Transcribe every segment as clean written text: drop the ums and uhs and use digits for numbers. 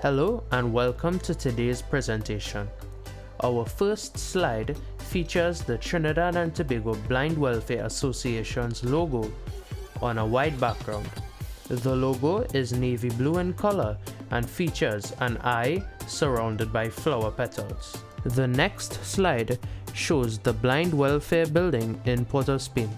Hello and welcome to today's presentation. Our first slide features the Trinidad and Tobago Blind Welfare Association's logo on a white background. The logo is navy blue in color and features an eye surrounded by flower petals. The next slide shows the Blind Welfare Building in Port of Spain.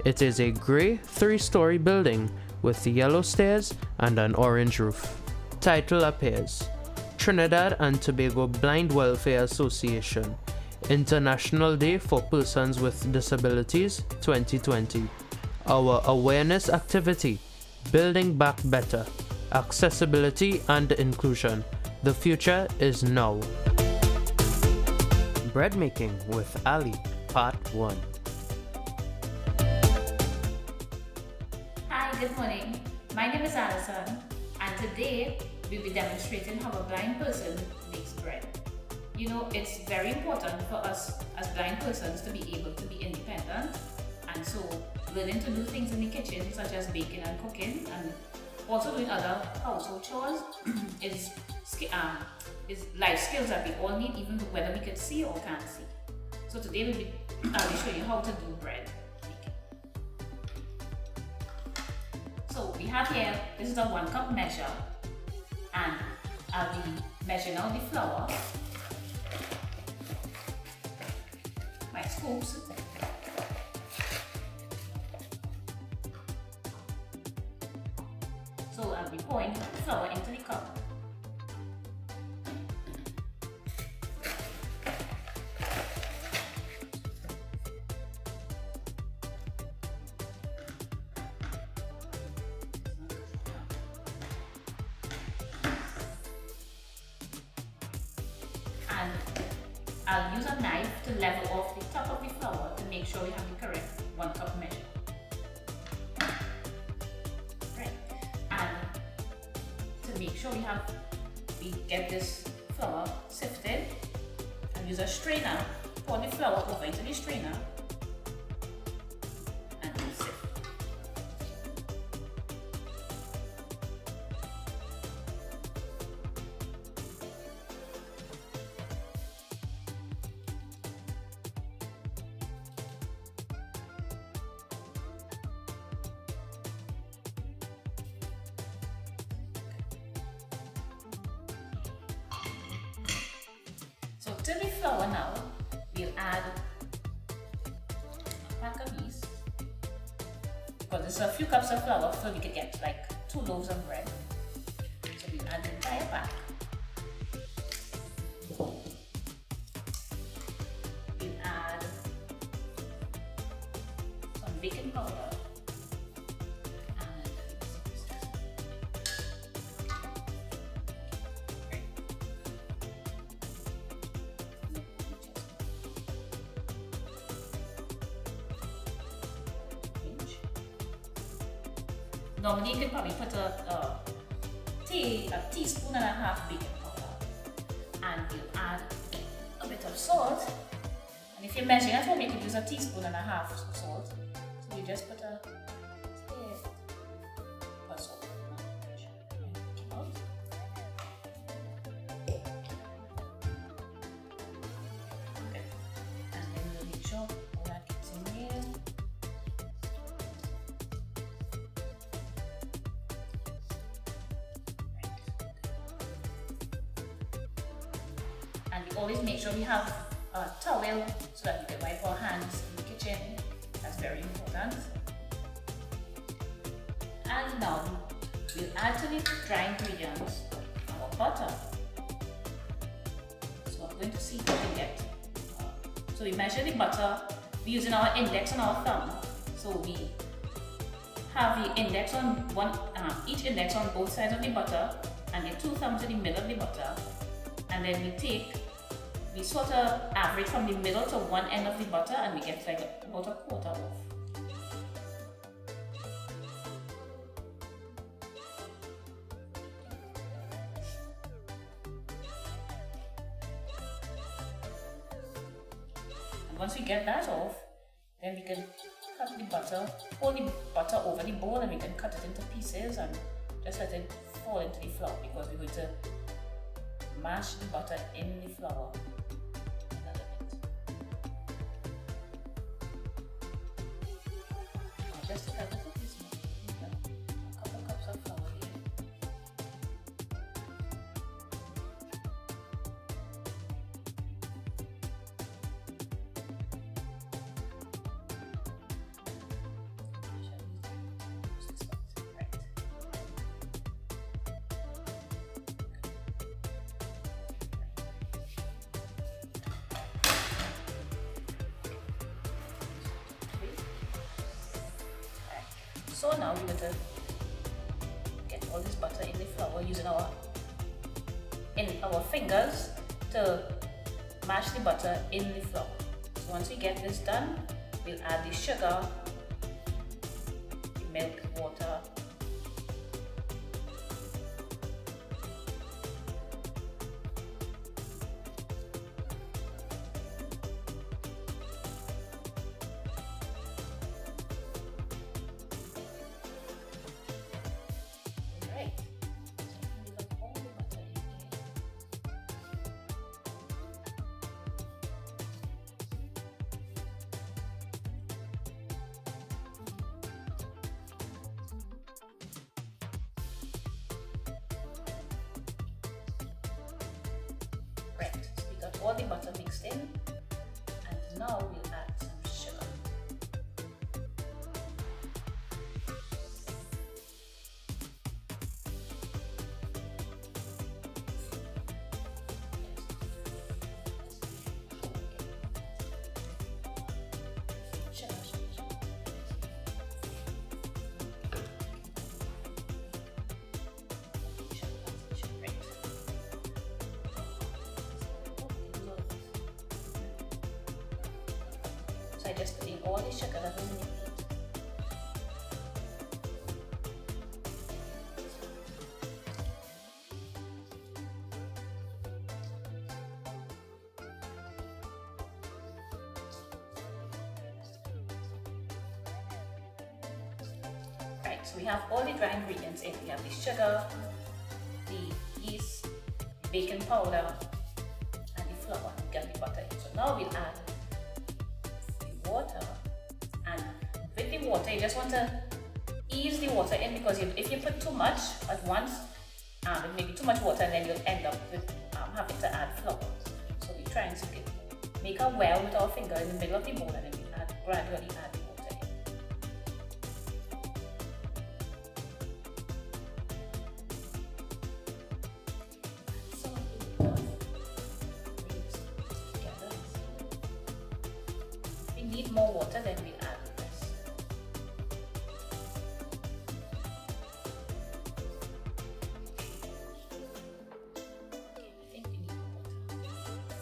It is a grey 3-story building with yellow stairs and an orange roof. Title appears: Trinidad and Tobago Blind Welfare Association, International Day for Persons with Disabilities 2020. Our awareness activity: Building Back Better, Accessibility and Inclusion. The future is now. Bread Making with Ali, Part 1. Hi, good morning. My name is Alison, and today we'll be demonstrating how a blind person makes bread. You know, it's very important for us as blind persons to be able to be independent, and so learning to do things in the kitchen such as baking and cooking and also doing other household chores is life skills that we all need, even whether we could see or can't see. So today I'll be showing you how to do bread making. So we have here, this is a 1 cup measure, and I'll be measuring out the flour, my scoops, so I'll be pouring the flour into the cup. And I'll use a knife to level off the top of the flour to make sure we have the correct 1 cup measure. Right. And to make sure we get this flour sifted, I'll use a strainer, pour the flour over into the strainer and sift. So to the flour now, we'll add a pack of yeast, because there's a few cups of flour, so we could get like 2 loaves of bread. So we'll add the entire pack. We'll add some baking powder. Normally you can probably put a teaspoon and a half baking powder, and you'll add a bit of salt. And if you're measuring at home, you could use a teaspoon and a half of salt. So you just put a salt. Okay. And then we'll make sure all that gets in there. And we always make sure we have a towel so that we can wipe our hands in the kitchen. That's very important. And now we'll add to the dry ingredients our butter. So I'm going to see if we can get. So we measure the butter using our index and our thumb. So we have the index on each index on both sides of the butter, and the 2 thumbs in the middle of the butter. And then we sort of average from the middle to one end of the butter, and we get like about a quarter off. And once we get that off, then we can cut the butter, pour the butter over the bowl, and we can cut it into pieces and just let it fall into the flour, because we're going to mash the butter in the flour another bit. Just a little piece more, a couple cups of flour here. So now we're going to get all this butter in the flour using our fingers to mash the butter in the flour. So once we get this done, we'll add the sugar, the milk, water, all the butter mixed in, and now we'll add some sugar. So I just put in all the sugar that was in it. Right, so we have all the dry ingredients in. We have the sugar, the yeast, baking powder, and the flour. We got the butter in. So now we'll add water, and with the water you just want to ease the water in, because if you put too much at once, it may be too much water and then you'll end up with having to add flour. So we're trying to make a well with our finger in the middle of the bowl, and then we gradually add the water in. So need more water, then we'll add the rest. I think we need more water.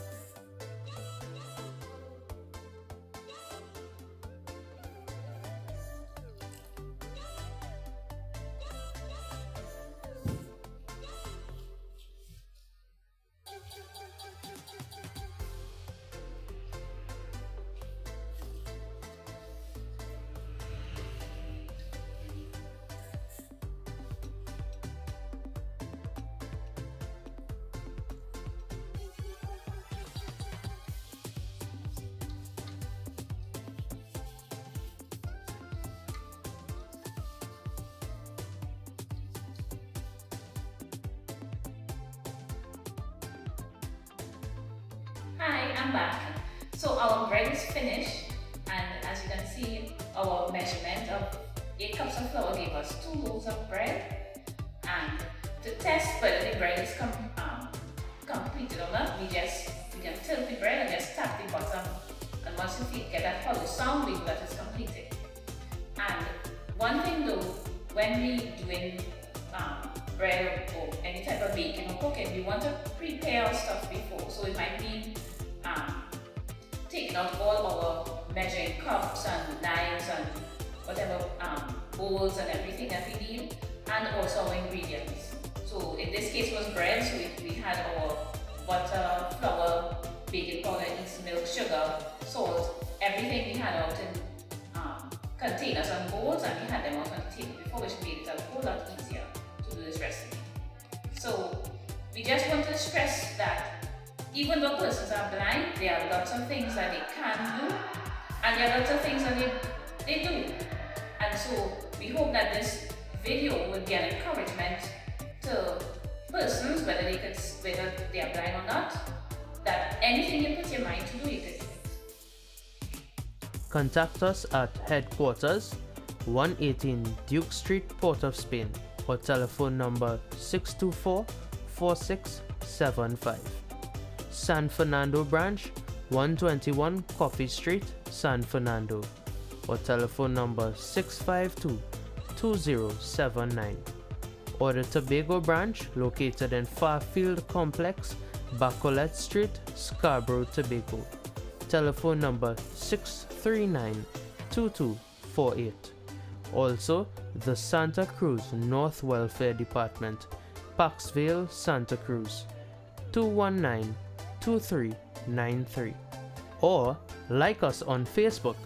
Hi, I'm back. So our bread is finished, and as you can see, our measurement of 8 cups of flour gave us 2 loaves of bread. And to test whether the bread is completed or not, we can tilt the bread and just tap the bottom, and once you get that hollow sound, we know that it's completed. And one thing though, when we doing bread or any type of baking or cooking, we want to prepare our stuff before. So it might mean taking out all our measuring cups and knives and whatever bowls and everything that we need, and also our ingredients. So in this case was bread, so we had our butter, flour, baking powder, yeast, milk, sugar, salt, everything we had out in containers and bowls, and we had them out on the table before, which made it a whole lot easier to do this recipe. So we just want to stress Even though persons are blind, there are lots of things that they can do, and there are lots of things that they do. And so we hope that this video would be an encouragement to persons, whether they are blind or not, that anything you put your mind to do, you can do. Contact us at headquarters 118 Duke Street, Port of Spain, or telephone number 624-4675. San Fernando branch 121 Coffee Street, San Fernando, or telephone number 652-2079. Or the Tobago branch located in Farfield Complex, Bacolet Street, Scarborough, Tobago. Telephone number 639-2248. Also, the Santa Cruz North Welfare Department, Paxville, Santa Cruz, 219-2393. Or like us on Facebook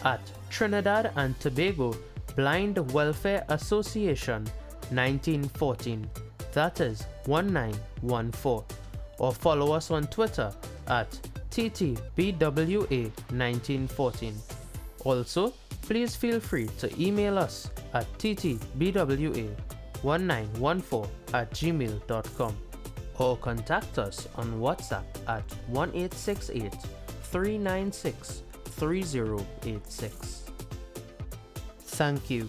at Trinidad and Tobago Blind Welfare Association 1914, that is 1914. Or follow us on Twitter at TTBWA1914. Also, please feel free to email us at ttbwa1914@gmail.com or contact us on WhatsApp at 1868-396-3086. Thank you.